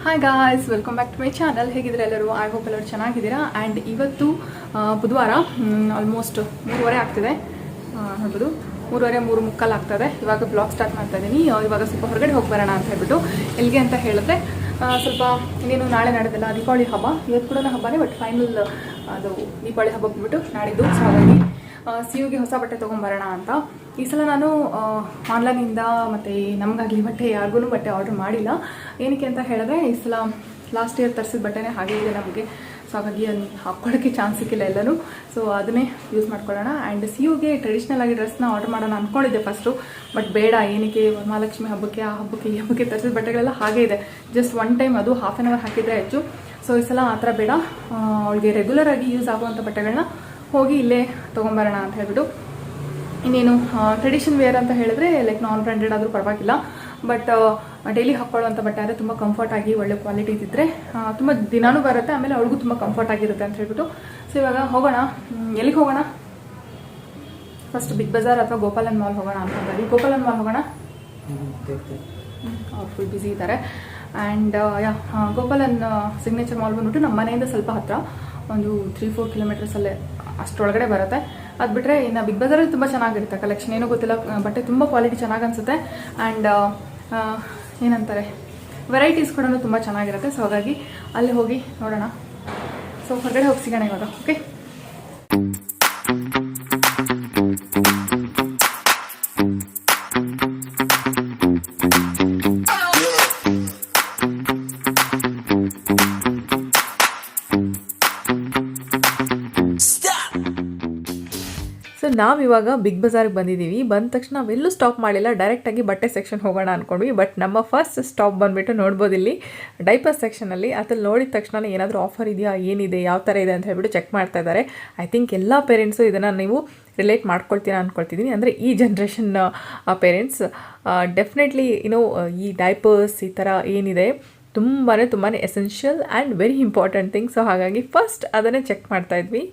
Hi guys, welcome back to my channel. ಹೇಗಿದ್ರೆ ಎಲ್ಲರೂ? I hope ಎಲ್ಲರೂ ಚೆನ್ನಾಗಿದ್ದೀರಾ. ಆ್ಯಂಡ್ ಇವತ್ತು ಬುಧವಾರ ಆಲ್ಮೋಸ್ಟ್ 3:30 ಆಗ್ತಿದೆ. ನೋಡ್ಬೋದು 3:30 ಆಗ್ತದೆ. ಇವಾಗ ಬ್ಲಾಗ್ ಸ್ಟಾರ್ಟ್ ಮಾಡ್ತಾ ಇದ್ದೀನಿ. ಇವಾಗ ಸ್ವಲ್ಪ ಹೊರಗಡೆ ಹೋಗಿ ಬರೋಣ ಅಂತ ಹೇಳ್ಬಿಟ್ಟು. ಎಲ್ಲಿಗೆ ಅಂತ ಹೇಳಿದ್ರೆ ಸ್ವಲ್ಪ ಇನ್ನೇನು ನಾಳೆ ನಡೆದಿಲ್ಲ ದೀಪಾವಳಿ ಹಬ್ಬ. ಇವತ್ತು ಕೂಡ ಹಬ್ಬನೇ, ಬಟ್ ಫೈನಲ್ ಅದು ದೀಪಾವಳಿ ಹಬ್ಬ ಬಿಟ್ಟು ನಾಡಿದ್ದು. ಸೊ ಹಾಗಾಗಿ ಸಿಯುಗೆ ಹೊಸ ಬಟ್ಟೆ ತೊಗೊಂಬರೋಣ ಅಂತ. ಈ ಸಲ ನಾನು ಆನ್ಲೈನಿಂದ ಮತ್ತು ನಮಗಾಗಲಿ ಬಟ್ಟೆ ಯಾರಿಗೂ ಬಟ್ಟೆ ಆರ್ಡ್ರ್ ಮಾಡಿಲ್ಲ. ಏನಕ್ಕೆ ಅಂತ ಹೇಳಿದ್ರೆ ಈ ಸಲ ಲಾಸ್ಟ್ ಇಯರ್ ತರಿಸಿದ ಬಟ್ಟೆನೇ ಹಾಗೆ ಇದೆ ನಮಗೆ. ಸೊ ಹಾಗಾಗಿ ಹಾಕ್ಕೊಳ್ಳೋಕ್ಕೆ ಚಾನ್ಸ್ ಸಿಕ್ಕಿಲ್ಲ ಎಲ್ಲನೂ. ಸೊ ಅದನ್ನೇ ಯೂಸ್ ಮಾಡ್ಕೊಳ್ಳೋಣ. ಆ್ಯಂಡ್ ಸಿಯುಗೆ ಟ್ರೆಡಿಷ್ನಲ್ ಆಗಿ ಡ್ರೆಸ್ನ ಆರ್ಡ್ರ್ ಮಾಡೋಣ ಅಂದ್ಕೊಂಡಿದ್ದೆ ಫಸ್ಟು. ಬಟ್ ಬೇಡ, ಏನಕ್ಕೆ ವರಮಹಾಲಕ್ಷ್ಮಿ ಹಬ್ಬಕ್ಕೆ ಆ ಹಬ್ಬಕ್ಕೆ ಈ ಹಬ್ಬಕ್ಕೆ ತರಿಸಿದ ಬಟ್ಟೆಗಳೆಲ್ಲ ಹಾಗೆ ಇದೆ. ಜಸ್ಟ್ ಒನ್ ಟೈಮ್ ಅದು ಹಾಫ್ ಆನ್ ಅವರ್ ಹಾಕಿದರೆ ಹೆಚ್ಚು. ಸೊ ಈ ಸಲ ಆ ಥರ ಬೇಡ, ಅವಳಿಗೆ ರೆಗ್ಯುಲರ್ ಆಗಿ ಯೂಸ್ ಆಗುವಂಥ ಬಟ್ಟೆಗಳನ್ನ ಹೋಗಿ ಇಲ್ಲೇ ತೊಗೊಂಬರೋಣ ಅಂತ ಹೇಳ್ಬಿಟ್ಟು. ಇನ್ನೇನು ಟ್ರೆಡಿಷನ್ ವೇರ್ ಅಂತ ಹೇಳಿದ್ರೆ ಲೈಕ್ ನಾನ್ ಬ್ರ್ಯಾಂಡೆಡ್ ಆದರೂ ಪರವಾಗಿಲ್ಲ, ಬಟ್ ಡೈಲಿ ಹಾಕ್ಕೊಳ್ಳೋವಂಥ ಬಟ್ಟೆ ಆದರೆ ತುಂಬ ಕಂಫರ್ಟ್ ಆಗಿ ಒಳ್ಳೆ ಕ್ವಾಲಿಟಿ ಇದ್ದಿದ್ರೆ ತುಂಬ ದಿನಾನೂ ಬರುತ್ತೆ. ಆಮೇಲೆ ಅವ್ಳಿಗೂ ತುಂಬ ಕಂಫರ್ಟ್ ಆಗಿರುತ್ತೆ ಅಂತ ಹೇಳ್ಬಿಟ್ಟು. ಸೊ ಇವಾಗ ಹೋಗೋಣ. ಎಲ್ಲಿಗೆ ಹೋಗೋಣ? ಫಸ್ಟ್ ಬಿಗ್ ಬಜಾರ್ ಅಥವಾ ಗೋಪಾಲನ್ ಮಾಲ್ ಹೋಗೋಣ ಅಂತಂದ್ರೆ. ಗೋಪಾಲನ್ ಮಾಲ್ ಹೋಗೋಣ. ಅವ್ರು ಫುಲ್ ಬ್ಯುಸಿ ಇದ್ದಾರೆ. ಆ್ಯಂಡ್ ಗೋಪಾಲನ್ ಸಿಗ್ನೇಚರ್ ಮಾಲ್ ಬಂದ್ಬಿಟ್ಟು ನಮ್ಮ ಮನೆಯಿಂದ ಸ್ವಲ್ಪ ಹತ್ತಿರ, ಒಂದು 3-4 ಕಿಲೋಮೀಟರ್ಸಲ್ಲೇ ಅಷ್ಟರೊಳಗಡೆ ಬರುತ್ತೆ. ಅದು ಬಿಟ್ಟರೆ ಇನ್ನು ಬಿಗ್ ಬಜಾರಲ್ಲಿ ತುಂಬ ಚೆನ್ನಾಗಿರುತ್ತೆ ಕಲೆಕ್ಷನ್. ಏನೂ ಗೊತ್ತಿಲ್ಲ, ಬಟ್ಟೆ ತುಂಬ ಕ್ವಾಲಿಟಿ ಚೆನ್ನಾಗಿ ಅನಿಸುತ್ತೆ. ಆ್ಯಂಡ್ ಏನಂತಾರೆ, ವೆರೈಟೀಸ್ ಕೂಡ ತುಂಬ ಚೆನ್ನಾಗಿರುತ್ತೆ. ಸೊ ಹಾಗಾಗಿ ಅಲ್ಲಿ ಹೋಗಿ ನೋಡೋಣ. ಸೊ ಹೊರಗಡೆ ಹೋಗಿ ಸಿಗೋಣ ಇವಾಗ. ಓಕೆ, ಸೊ ನಾವಿವಾಗ ಬಿಗ್ ಬಜಾರ್ಗೆ ಬಂದಿದ್ದೀವಿ. ಬಂದ ತಕ್ಷಣ ನಾವೆಲ್ಲೂ ಸ್ಟಾಪ್ ಮಾಡಲಿಲ್ಲ, ಡೈರೆಕ್ಟಾಗಿ ಬಟ್ಟೆ ಸೆಕ್ಷನ್ ಹೋಗೋಣ ಅಂದ್ಕೊಂಡ್ವಿ. ಬಟ್ ನಮ್ಮ ಫಸ್ಟ್ ಸ್ಟಾಪ್ ಬಂದುಬಿಟ್ಟು ನೋಡ್ಬೋದು ಇಲ್ಲಿ ಡೈಪರ್ ಸೆಕ್ಷನಲ್ಲಿ. ಅದ್ರಲ್ಲಿ ನೋಡಿದ ತಕ್ಷಣ ಏನಾದರೂ ಆಫರ್ ಇದೆಯಾ, ಏನಿದೆ, ಯಾವ ಥರ ಇದೆ ಅಂತ ಹೇಳ್ಬಿಟ್ಟು ಚೆಕ್ ಮಾಡ್ತಾ ಇದ್ದಾರೆ. ಐ ಥಿಂಕ್ ಎಲ್ಲ ಪೇರೆಂಟ್ಸು ಇದನ್ನು ನೀವು ರಿಲೇಟ್ ಮಾಡ್ಕೊಳ್ತೀರಾ ಅಂದ್ಕೊಳ್ತಿದ್ದೀನಿ. ಅಂದರೆ ಈ ಜನ್ರೇಷನ್ ಪೇರೆಂಟ್ಸ್ ಡೆಫಿನೆಟ್ಲಿ ಈ ಡೈಪರ್ಸ್ ಈ ಥರ ಏನಿದೆ ತುಂಬಾ essential and very important thing. So ಹಾಗಾಗಿ ಫಸ್ಟ್ ಅದನ್ನೇ ಚೆಕ್ ಮಾಡ್ತಾ ಇದ್ವಿ.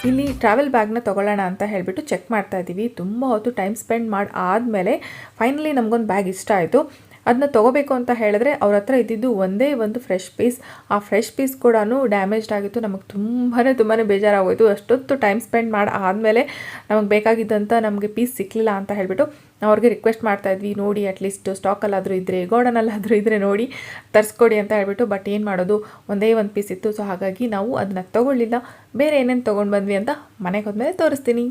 ಇಲ್ಲಿ ಟ್ರಾವೆಲ್ ಬ್ಯಾಗ್ನ ತೊಗೊಳ್ಳೋಣ ಅಂತ ಹೇಳಿಬಿಟ್ಟು ಚೆಕ್ ಮಾಡ್ತಾ ಇದ್ದೀವಿ. ತುಂಬ ಹೊತ್ತು ಟೈಮ್ ಸ್ಪೆಂಡ್ ಮಾಡಿ ಆದಮೇಲೆ ಫೈನಲಿ ನಮಗೊಂದು ಬ್ಯಾಗ್ ಇಷ್ಟ ಆಯಿತು. ಅದನ್ನ ತೊಗೋಬೇಕು ಅಂತ ಹೇಳಿದ್ರೆ ಅವ್ರ ಹತ್ರ ಇದ್ದಿದ್ದು ಒಂದೇ ಒಂದು ಫ್ರೆಶ್ ಪೀಸ್. ಆ ಫ್ರೆಶ್ ಪೀಸ್ ಕೂಡ ಡ್ಯಾಮೇಜ್ಡ್ ಆಗಿತ್ತು. ನಮಗೆ ತುಂಬಾ ಬೇಜಾರಾಗೋಯಿತು. ಅಷ್ಟೊತ್ತು ಟೈಮ್ ಸ್ಪೆಂಡ್ ಮಾಡಿ ಆದಮೇಲೆ ನಮಗೆ ಬೇಕಾಗಿದ್ದಂಥ ನಮಗೆ ಪೀಸ್ ಸಿಕ್ಕಲಿಲ್ಲ ಅಂತ ಹೇಳಿಬಿಟ್ಟು ಅವ್ರಿಗೆ ರಿಕ್ವೆಸ್ಟ್ ಮಾಡ್ತಾ ಇದ್ವಿ, ನೋಡಿ ಅಟ್ಲೀಸ್ಟ್ ಸ್ಟಾಕಲ್ಲಾದರೂ ಇದ್ದರೆ, ಗೋಡನಲ್ಲಾದರೂ ಇದ್ದರೆ ನೋಡಿ ತರಿಸ್ಕೊಡಿ ಅಂತ ಹೇಳ್ಬಿಟ್ಟು. ಬಟ್ ಏನು ಮಾಡೋದು, ಒಂದೇ ಒಂದು ಪೀಸ್ ಇತ್ತು. ಸೊ ಹಾಗಾಗಿ ನಾವು ಅದನ್ನ ತೊಗೊಳ್ಳಿಲ್ಲ. ಬೇರೆ ಏನೇನು ತೊಗೊಂಡು ಬಂದ್ವಿ ಅಂತ ಮನೆಗೆ ಹೋದ್ಮೇಲೆ ತೋರಿಸ್ತೀನಿ.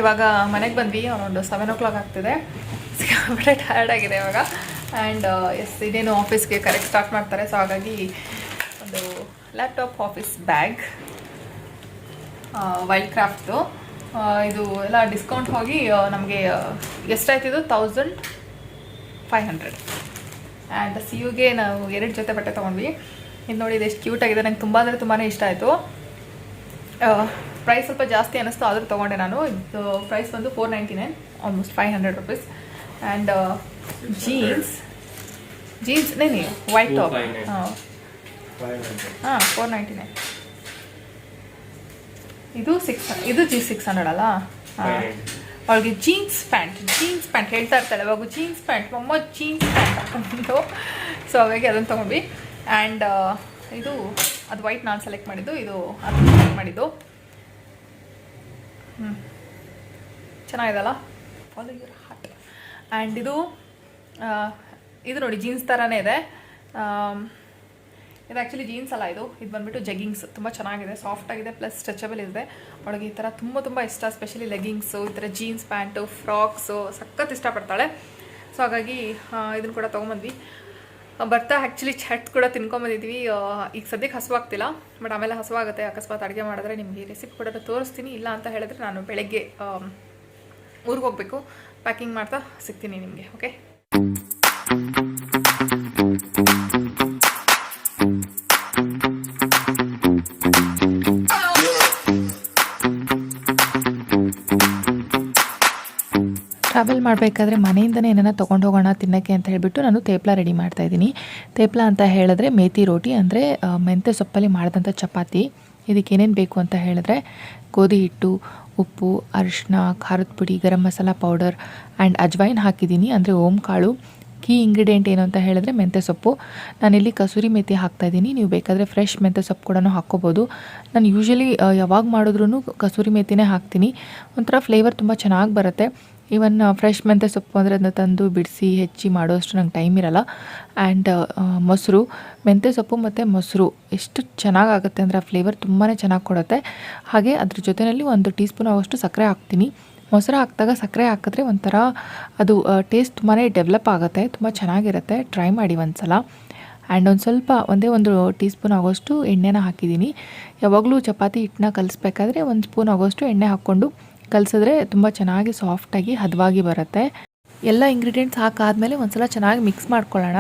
ಇವಾಗ ಮನೆಗೆ ಬಂದ್ವಿ, ಒಂದು 7 o'clock ಆಗ್ತಿದೆ. ಸಿಕ್ಕಾಪಟ್ಟೆ ಟಯರ್ಡ್ ಆಗಿದೆ ಇವಾಗ. ಆ್ಯಂಡ್ ಇದೇನು ಆಫೀಸ್ಗೆ ಕರೆಕ್ಟ್ ಸ್ಟಾರ್ಟ್ ಮಾಡ್ತಾರೆ. ಸೊ ಹಾಗಾಗಿ ಒಂದು ಲ್ಯಾಪ್ಟಾಪ್ ಆಫೀಸ್ ಬ್ಯಾಗ್ ವೈಲ್ಡ್ ಕ್ರಾಫ್ಟ್ದು. ಇದು ಎಲ್ಲ ಡಿಸ್ಕೌಂಟ್ ಹೋಗಿ ನಮಗೆ ಎಷ್ಟಾಯ್ತಿದ್ದು 1500. ಆ್ಯಂಡ್ ಸಿಯುಗೆ ನಾವು 2 ಜೊತೆ ಬಟ್ಟೆ ತೊಗೊಂಡ್ವಿ. ಇದು ನೋಡಿ, ಇದು ಎಷ್ಟು ಕ್ಯೂಟಾಗಿದೆ. ನಂಗೆ ತುಂಬ ಅಂದರೆ ತುಂಬಾ ಇಷ್ಟ ಆಯಿತು. ಪ್ರೈಸ್ ಸ್ವಲ್ಪ ಜಾಸ್ತಿ ಅನ್ನಿಸ್ತು, ಆದರೂ ತೊಗೊಂಡೆ ನಾನು. ಇದು ಪ್ರೈಸ್ ಬಂದು 499, ಆಲ್ಮೋಸ್ಟ್ 500 rupees. ಆ್ಯಂಡ್ ಜೀನ್ಸ್ ನೇನಿ ವೈಟ್ ಟಾಪ್ 499. ಇದು 600 ಅಲ್ಲ. ಅವಳಿಗೆ ಜೀನ್ಸ್ ಪ್ಯಾಂಟ್ ಹೇಳ್ತಾ ಇರ್ತಾಳೆ ಅವಾಗ, ಜೀನ್ಸ್ ಪ್ಯಾಂಟ್ ಮಮ್ಮ, ಜೀನ್ಸ್ ಪ್ಯಾಂಟ್ ಹಾಕೊಂಡು. ಸೊ ಹಾಗಾಗಿ ಅದನ್ನು ತೊಗೊಂಡ್ವಿ. ಆ್ಯಂಡ್ ಇದು ಅದು ವೈಟ್ ನಾನು ಸೆಲೆಕ್ಟ್ ಮಾಡಿದ್ದು, ಇದು ಅದನ್ನು ಸೆಲೆಕ್ಟ್ ಮಾಡಿದ್ದು. ಚೆನ್ನಾಗಿದಲ್ಲ, ಫಾಲೋ ಯುವರ್ ಹಾರ್ಟ್. ಆ್ಯಂಡ್ ಇದು ನೋಡಿ ಜೀನ್ಸ್ ಥರನೇ ಇದೆ. ಇದು ಆ್ಯಕ್ಚುಲಿ ಜೀನ್ಸ್ ಅಲ್ಲ, ಇದು ಬಂದುಬಿಟ್ಟು ಜಗ್ಗಿಂಗ್ಸ್. ತುಂಬ ಚೆನ್ನಾಗಿದೆ, ಸಾಫ್ಟ್ ಆಗಿದೆ, ಪ್ಲಸ್ ಸ್ಟ್ರೆಚಬಲ್ ಇದೆ. ಅವಳಿಗೆ ಈ ಥರ ತುಂಬ ಇಷ್ಟ, ಸ್ಪೆಷಲಿ ಲೆಗ್ಗಿಂಗ್ಸು, ಈ ಥರ ಜೀನ್ಸ್ ಪ್ಯಾಂಟು, ಫ್ರಾಕ್ಸು ಸಖತ್ ಇಷ್ಟಪಡ್ತಾಳೆ. ಸೊ ಹಾಗಾಗಿ ಇದನ್ನು ಕೂಡ ತೊಗೊಂಬಂದ್ವಿ. ಬರ್ತಾ ಆ್ಯಕ್ಚುಲಿ ಚಟ್ ಕೂಡ ತಿನ್ಕೊಂಬಂದಿದ್ವಿ. ಈಗ ಸದ್ಯಕ್ಕೆ ಹಸುವಾಗ್ತಿಲ್ಲ, ಬಟ್ ಆಮೇಲೆ ಹಸುವಾಗುತ್ತೆ. ಅಕಸ್ಮಾತ್ ಅಡುಗೆ ಮಾಡಿದ್ರೆ ನಿಮಗೆ ರೆಸಿಪಿ ಕೂಡ ತೋರಿಸ್ತೀನಿ. ಇಲ್ಲ ಅಂತ ಹೇಳಿದ್ರೆ ನಾನು ಬೆಳಗ್ಗೆ ಊರಿಗೆ ಹೋಗಬೇಕು, ಪ್ಯಾಕಿಂಗ್ ಮಾಡ್ತಾ ಸಿಗ್ತೀನಿ ನಿಮಗೆ. ಓಕೆ, ಟ್ರಾವೆಲ್ ಮಾಡಬೇಕಾದ್ರೆ ಮನೆಯಿಂದನೇ ಏನನ್ನ ತೊಗೊಂಡು ಹೋಗೋಣ ತಿನ್ನೋಕ್ಕೆ ಅಂತ ಹೇಳಿಬಿಟ್ಟು ನಾನು ತೇಪ್ಲ ರೆಡಿ ಮಾಡ್ತಾಯಿದ್ದೀನಿ. ತೇಪ್ಲ ಅಂತ ಹೇಳಿದ್ರೆ ಮೇಥಿ ರೋಟಿ, ಅಂದರೆ ಮೆಂತ್ಯ ಸೊಪ್ಪಲ್ಲಿ ಮಾಡಿದಂಥ ಚಪಾತಿ. ಇದಕ್ಕೆ ಏನೇನು ಬೇಕು ಅಂತ ಹೇಳಿದ್ರೆ ಗೋಧಿ ಹಿಟ್ಟು, ಉಪ್ಪು, ಅರಿಶಿನ, ಖಾರದ ಪುಡಿ, ಗರಂ ಮಸಾಲ ಪೌಡರ್ ಆ್ಯಂಡ್ ಅಜ್ವೈನ್ ಹಾಕಿದ್ದೀನಿ, ಅಂದರೆ ಓಂಕಾಳು. ಕೀ ಇಂಗ್ರೀಡಿಯೆಂಟ್ ಏನು ಅಂತ ಹೇಳಿದ್ರೆ ಮೆಂತ್ಯ ಸೊಪ್ಪು. ನಾನಿಲ್ಲಿ ಕಸೂರಿ ಮೇಥಿ ಹಾಕ್ತಾಯಿದ್ದೀನಿ. ನೀವು ಬೇಕಾದರೆ ಫ್ರೆಶ್ ಮೆಂತ್ಯ ಸೊಪ್ಪು ಕೂಡ ಹಾಕ್ಕೋಬೋದು. ನಾನು ಯೂಶ್ವಲಿ ಯಾವಾಗ ಮಾಡಿದ್ರೂ ಕಸೂರಿ ಮೇಥಿನೇ ಹಾಕ್ತೀನಿ. ಒಂಥರ ಫ್ಲೇವರ್ ತುಂಬ ಚೆನ್ನಾಗಿ ಬರುತ್ತೆ. ಈವನ್ ಫ್ರೆಶ್ ಮೆಂತ್ಯ ಸೊಪ್ಪು ಅಂದರೆ ಅದನ್ನ ತಂದು ಬಿಡಿಸಿ ಹೆಚ್ಚಿ ಮಾಡೋಷ್ಟು ನಂಗೆ ಟೈಮ್ ಇರೋಲ್ಲ. ಆ್ಯಂಡ್ ಮೊಸರು, ಮೆಂತ್ಯ ಸೊಪ್ಪು ಮತ್ತು ಮೊಸರು ಎಷ್ಟು ಚೆನ್ನಾಗಾಗುತ್ತೆ ಅಂದರೆ ಆ ಫ್ಲೇವರ್ ತುಂಬಾ ಚೆನ್ನಾಗಿ ಕೊಡುತ್ತೆ. ಹಾಗೆ ಅದ್ರ ಜೊತೆಯಲ್ಲಿ 1 ಟೀ ಸ್ಪೂನ್ ಆಗೋಷ್ಟು ಸಕ್ಕರೆ ಹಾಕ್ತೀನಿ. ಮೊಸರು ಹಾಕಿದಾಗ ಸಕ್ಕರೆ ಹಾಕಿದ್ರೆ ಒಂಥರ ಅದು ಟೇಸ್ಟ್ ತುಂಬಾ ಡೆವಲಪ್ ಆಗುತ್ತೆ, ತುಂಬ ಚೆನ್ನಾಗಿರುತ್ತೆ. ಟ್ರೈ ಮಾಡಿ ಒಂದ್ಸಲ. ಆ್ಯಂಡ್ ಒಂದೇ ಒಂದು ಟೀ ಸ್ಪೂನ್ ಆಗೋಷ್ಟು ಎಣ್ಣೆನ ಹಾಕಿದ್ದೀನಿ. ಯಾವಾಗಲೂ ಚಪಾತಿ ಹಿಟ್ಟನ್ನ ಕಲಿಸ್ಬೇಕಾದ್ರೆ 1 ಸ್ಪೂನ್ ಆಗೋಷ್ಟು ಎಣ್ಣೆ ಹಾಕ್ಕೊಂಡು ಕಲಿಸಿದ್ರೆ ತುಂಬ ಚೆನ್ನಾಗಿ ಸಾಫ್ಟಾಗಿ ಹದವಾಗಿ ಬರುತ್ತೆ. ಎಲ್ಲ ಇಂಗ್ರೀಡಿಯೆಂಟ್ಸ್ ಹಾಕಾದ್ಮೇಲೆ ಒಂದ್ಸಲ ಚೆನ್ನಾಗಿ ಮಿಕ್ಸ್ ಮಾಡ್ಕೊಳ್ಳೋಣ.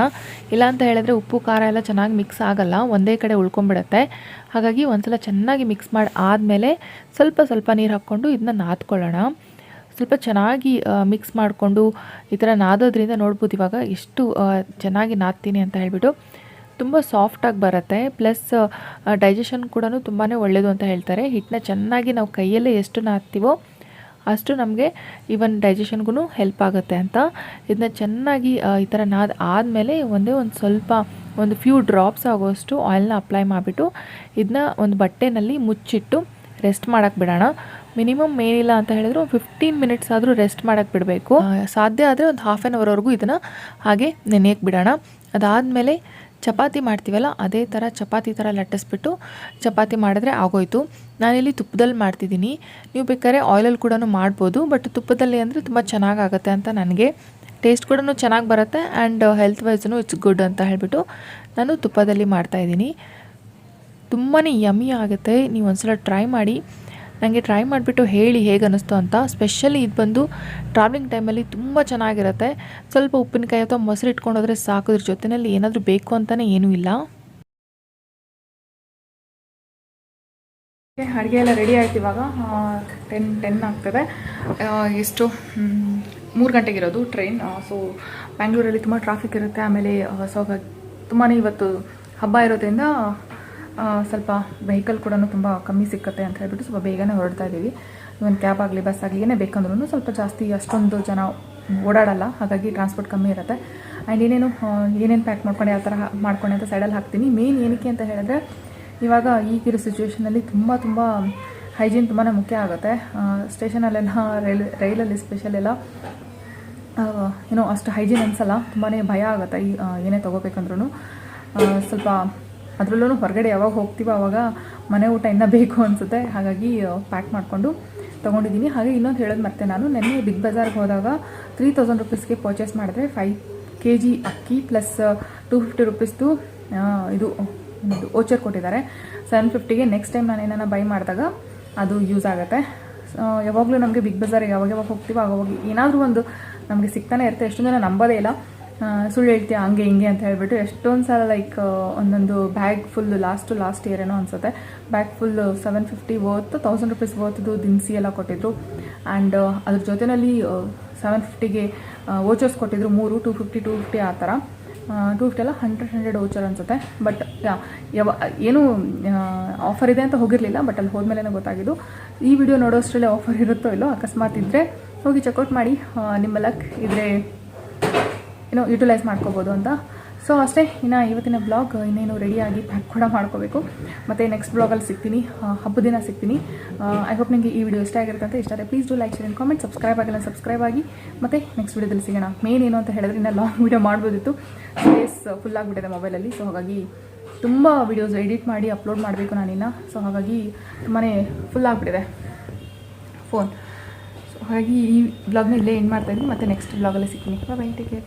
ಇಲ್ಲ ಅಂತ ಹೇಳಿದ್ರೆ ಉಪ್ಪು ಖಾರ ಎಲ್ಲ ಚೆನ್ನಾಗಿ ಮಿಕ್ಸ್ ಆಗಲ್ಲ, ಒಂದೇ ಕಡೆ ಉಳ್ಕೊಂಡ್ಬಿಡುತ್ತೆ. ಹಾಗಾಗಿ ಒಂದ್ಸಲ ಚೆನ್ನಾಗಿ ಮಿಕ್ಸ್ ಮಾಡಿ ಆದಮೇಲೆ ಸ್ವಲ್ಪ ನೀರು ಹಾಕ್ಕೊಂಡು ಇದನ್ನ ನಾದ್ಕೊಳ್ಳೋಣ. ಸ್ವಲ್ಪ ಚೆನ್ನಾಗಿ ಮಿಕ್ಸ್ ಮಾಡಿಕೊಂಡು ಈ ಥರ ನಾದೋದ್ರಿಂದ ನೋಡ್ಬೋದು ಇವಾಗ ಎಷ್ಟು ಚೆನ್ನಾಗಿ ನಾದ್ತೀನಿ ಅಂತ ಹೇಳಿಬಿಟ್ಟು. ತುಂಬ ಸಾಫ್ಟಾಗಿ ಬರುತ್ತೆ. ಪ್ಲಸ್ ಡೈಜೆಷನ್ ಕೂಡ ತುಂಬಾ ಒಳ್ಳೆಯದು ಅಂತ ಹೇಳ್ತಾರೆ. ಹಿಟ್ಟನ್ನ ಚೆನ್ನಾಗಿ ನಾವು ಕೈಯಲ್ಲೇ ಎಷ್ಟು ನಾದ್ತೀವೋ ಅಷ್ಟು ನಮಗೆ ಈವನ್ ಡೈಜೆಷನ್ಗೂ ಹೆಲ್ಪ್ ಆಗುತ್ತೆ ಅಂತ. ಇದನ್ನ ಚೆನ್ನಾಗಿ ಈ ಥರ ಆದಮೇಲೆ ಒಂದು ಫ್ಯೂ ಡ್ರಾಪ್ಸ್ ಆಗೋಷ್ಟು ಆಯಿಲ್ನ ಅಪ್ಲೈ ಮಾಡಿಬಿಟ್ಟು ಇದನ್ನ ಒಂದು ಬಟ್ಟೆನಲ್ಲಿ ಮುಚ್ಚಿಟ್ಟು ರೆಸ್ಟ್ ಮಾಡೋಕ್ಕೆ ಬಿಡೋಣ. ಮಿನಿಮಮ್ ಏನಿಲ್ಲ ಅಂತ ಹೇಳಿದ್ರು 15 ಮಿನಿಟ್ಸ್ ಆದರೂ ರೆಸ್ಟ್ ಮಾಡೋಕ್ಕೆ ಬಿಡಬೇಕು. ಸಾಧ್ಯ ಆದರೆ ಒಂದು ಹಾಫ್ ಆನ್ ಅವರ್ವರೆಗೂ ಇದನ್ನು ಹಾಗೆ ನೆನೆಯಕ್ಕೆ ಬಿಡೋಣ. ಅದಾದಮೇಲೆ ಚಪಾತಿ ಮಾಡ್ತೀವಲ್ಲ ಅದೇ ಥರ ಚಪಾತಿ ಥರ ಲಟ್ಟಿಸ್ಬಿಟ್ಟು ಚಪಾತಿ ಮಾಡಿದ್ರೆ ಆಗೋಯ್ತು. ನಾನಿಲ್ಲಿ ತುಪ್ಪದಲ್ಲಿ ಮಾಡ್ತಿದ್ದೀನಿ. ನೀವು ಬೇಕಾದ್ರೆ ಆಯಿಲಲ್ಲಿ ಕೂಡ ಮಾಡ್ಬೋದು, ಬಟ್ ತುಪ್ಪದಲ್ಲಿ ಅಂದರೆ ತುಂಬ ಚೆನ್ನಾಗಾಗುತ್ತೆ ಅಂತ ನನಗೆ. ಟೇಸ್ಟ್ ಕೂಡ ಚೆನ್ನಾಗಿ ಬರುತ್ತೆ ಆ್ಯಂಡ್ ಹೆಲ್ತ್ ವೈಸ್ನು ಇಟ್ಸ್ ಗುಡ್ ಅಂತ ಹೇಳಿಬಿಟ್ಟು ನಾನು ತುಪ್ಪದಲ್ಲಿ ಮಾಡ್ತಾಯಿದ್ದೀನಿ. ತುಂಬಾ ಯಮ್ಮಿ ಆಗುತ್ತೆ. ನೀವು ಒಂದ್ಸಲ ಟ್ರೈ ಮಾಡಿ. ನನಗೆ ಟ್ರೈ ಮಾಡಿಬಿಟ್ಟು ಹೇಳಿ ಹೇಗೆ ಅನ್ನಿಸ್ತು ಅಂತ. ಸ್ಪೆಷಲಿ ಇದು ಬಂದು ಟ್ರಾವೆಲಿಂಗ್ ಟೈಮಲ್ಲಿ ತುಂಬ ಚೆನ್ನಾಗಿರುತ್ತೆ. ಸ್ವಲ್ಪ ಉಪ್ಪಿನಕಾಯಿ ಅಥವಾ ಮೊಸರು ಇಟ್ಕೊಂಡೋದ್ರೆ ಸಾಕು. ಇದ್ರ ಜೊತೆಯಲ್ಲಿ ಏನಾದರೂ ಬೇಕು ಅಂತಲೇ ಏನೂ ಇಲ್ಲ. ಅಡುಗೆ ಎಲ್ಲ ರೆಡಿ ಆಯ್ತು. ಇವಾಗ 10 ಆಗ್ತದೆ. ಎಷ್ಟು 3 ಗಂಟೆಗಿರೋದು ಟ್ರೈನ್. ಸೊ ಬ್ಯಾಂಗ್ಳೂರಲ್ಲಿ ತುಂಬ ಟ್ರಾಫಿಕ್ ಇರುತ್ತೆ. ಆಮೇಲೆ ತುಂಬಾ ಇವತ್ತು ಹಬ್ಬ ಇರೋದ್ರಿಂದ ಸ್ವಲ್ಪ ವೆಹಿಕಲ್ ಕೂಡ ತುಂಬ ಕಮ್ಮಿ ಸಿಕ್ಕತ್ತೆ ಅಂತ ಹೇಳ್ಬಿಟ್ಟು ಸ್ವಲ್ಪ ಬೇಗನೆ ಹೊರಡ್ತಾ ಇದ್ದೀವಿ. ಇವನ್ ಕ್ಯಾಬ್ ಆಗಲಿ ಬಸ್ ಆಗಲಿ ಏನೇ ಬೇಕಂದ್ರೂ ಸ್ವಲ್ಪ ಜಾಸ್ತಿ ಅಷ್ಟೊಂದು ಜನ ಓಡಾಡಲ್ಲ, ಹಾಗಾಗಿ ಟ್ರಾನ್ಸ್ಪೋರ್ಟ್ ಕಮ್ಮಿ ಇರುತ್ತೆ. ಆ್ಯಂಡ್ ಏನೇನು ಪ್ಯಾಕ್ ಮಾಡ್ಕೊಂಡು ಯಾವ ಥರ ಮಾಡ್ಕೊಂಡು ಅಂತ ಸೈಡಲ್ಲಿ ಹಾಕ್ತೀನಿ. ಮೇನ್ ಏನಕ್ಕೆ ಅಂತ ಹೇಳಿದ್ರೆ ಇವಾಗ ಈಗಿರೋ ಸಿಚುವೇಷನಲ್ಲಿ ತುಂಬ ಹೈಜೀನ್ ತುಂಬಾ ಮುಖ್ಯ ಆಗುತ್ತೆ. ಸ್ಟೇಷನಲ್ಲೆಲ್ಲ ರೈಲಲ್ಲಿ ಸ್ಪೆಷಲೆಲ್ಲ ಅಷ್ಟು ಹೈಜೀನ್ ಅನಿಸಲ್ಲ, ತುಂಬಾ ಭಯ ಆಗುತ್ತೆ ಏನೇ ತೊಗೋಬೇಕಂದ್ರೂ. ಸ್ವಲ್ಪ ಅದರಲ್ಲೂ ಹೊರಗಡೆ ಯಾವಾಗ ಹೋಗ್ತೀವೋ ಆವಾಗ ಮನೆ ಊಟ ಇನ್ನೂ ಬೇಕು ಅನಿಸುತ್ತೆ. ಹಾಗಾಗಿ ಪ್ಯಾಕ್ ಮಾಡಿಕೊಂಡು ತೊಗೊಂಡಿದ್ದೀನಿ. ಹಾಗೆ ಇನ್ನೊಂದು ಹೇಳೋದು ಮತ್ತೆ, ನಾನು ನೆನ್ನೆ ಬಿಗ್ ಬಜಾರ್ಗೆ ಹೋದಾಗ 3000 ರುಪೀಸ್ಗೆ ಪರ್ಚೇಸ್ ಮಾಡಿದ್ರೆ 5 kg ಅಕ್ಕಿ ಪ್ಲಸ್ 250 ರುಪೀಸ್ದು ಇದು ಓಚರ್ ಕೊಟ್ಟಿದ್ದಾರೆ. 750ಗೆ ನೆಕ್ಸ್ಟ್ ಟೈಮ್ ನಾನು ಏನಾರ ಬೈ ಮಾಡಿದಾಗ ಅದು ಯೂಸ್ ಆಗುತ್ತೆ. ಯಾವಾಗಲೂ ನಮಗೆ ಬಿಗ್ ಬಜಾರಿಗೆ ಯಾವಾಗ ಹೋಗ್ತೀವೋ ಆವಾಗ ಏನಾದರೂ ಒಂದು ನಮಗೆ ಸಿಗ್ತಾನೆ ಇರುತ್ತೆ. ಎಷ್ಟೊಂದು ಜನ ನಂಬೋದೇ ಇಲ್ಲ, ಸುಳ್ಳು ಹೇಳ್ತೀಯ ಹಂಗೆ ಹಿಂಗೆ ಅಂತ ಹೇಳ್ಬಿಟ್ಟು ಎಷ್ಟೊಂದು ಸಲ ಲೈಕ್ ಒಂದೊಂದು ಬ್ಯಾಗ್ ಫುಲ್ ಲಾಸ್ಟ್ ಇಯರ್ ಏನೋ ಅನಿಸುತ್ತೆ, ಬ್ಯಾಗ್ ಫುಲ್ 750 ವರ್ತ್ 1000 ರುಪೀಸ್ ವರ್ತ್ದು ದಿನಸಿ ಎಲ್ಲ ಕೊಟ್ಟಿದ್ರು. ಆ್ಯಂಡ್ ಅದ್ರ ಜೊತೆಯಲ್ಲಿ 750ಗೆ ವೋಚರ್ಸ್ ಕೊಟ್ಟಿದ್ರು 3, 250 ಆ ಥರ. 250 ಎಲ್ಲ 100 ವೋಚರ್ ಅನಿಸುತ್ತೆ. ಬಟ್ ಏನು ಆಫರ್ ಇದೆ ಅಂತ ಹೋಗಿರಲಿಲ್ಲ, ಬಟ್ ಅಲ್ಲಿ ಹೋದ್ಮೇಲೆ ಗೊತ್ತಾಗಿದ್ದು. ಈ ವಿಡಿಯೋ ನೋಡೋಷ್ಟರಲ್ಲೇ ಆಫರ್ ಇರುತ್ತೋ ಇಲ್ಲೋ, ಅಕಸ್ಮಾತ್ ಇದ್ದರೆ ಹೋಗಿ ಚೆಕ್ಔಟ್ ಮಾಡಿ. ನಿಮ್ಮ ಲಕ್ ಇದ್ದರೆ ಯುಟಿಲೈಸ್ ಮಾಡ್ಕೋಬೋದು ಅಂತ. ಸೊ ಅಷ್ಟೇ. ಇನ್ನು ಇವತ್ತಿನ ಬ್ಲಾಗ್ ಇನ್ನೇನು ರೆಡಿಯಾಗಿ ಪ್ಯಾಕ್ ಕೂಡ ಮಾಡ್ಕೋಬೇಕು. ಮತ್ತು ನೆಕ್ಸ್ಟ್ ಬ್ಲಾಗಲ್ಲಿ ಸಿಗ್ತೀನಿ, ಹಬ್ಬದ ದಿನ ಸಿಗ್ತೀನಿ. ಐ ಹೋಪ್ ನಿಮಗೆ ಈ ವಿಡಿಯೋ ಇಷ್ಟ ಆಗಿರುತ್ತೆ ಅಂತ. ಇಷ್ಟ ಆದರೆ please do like, share and comment. Subscribe ಆಗಿ ಮತ್ತು ನೆಕ್ಸ್ಟ್ ವಿಡಿಯೋದಲ್ಲಿ ಸಿಗೋಣ. ಮೇನ್ ಏನು ಅಂತ ಹೇಳಿದ್ರೆ ಇನ್ನೂ ಲಾಂಗ್ ವಿಡಿಯೋ ಮಾಡ್ಬೋದಿತ್ತು, ಸ್ಪೇಸ್ ಫುಲ್ ಆಗಿಬಿಟ್ಟಿದೆ ಮೊಬೈಲಲ್ಲಿ. ಸೊ ಹಾಗಾಗಿ ತುಂಬ ವಿಡಿಯೋಸ್ ಎಡಿಟ್ ಮಾಡಿ ಅಪ್ಲೋಡ್ ಮಾಡಬೇಕು ನಾನಿನ್ನು. ಸೊ ಹಾಗಾಗಿ ತುಂಬಾ ಫುಲ್ ಆಗಿಬಿಟ್ಟಿದೆ ಫೋನ್. ಸೊ ಹಾಗಾಗಿ ಈ ಬ್ಲಾಗ್ನ ಇಲ್ಲೇ ಎಂಡ್ ಮಾಡ್ತಾಯಿದ್ದೀನಿ. ಮತ್ತು ನೆಕ್ಸ್ಟ್ ಬ್ಲಾಗಲ್ಲೇ ಸಿಗ್ತೀನಿ. By, take care.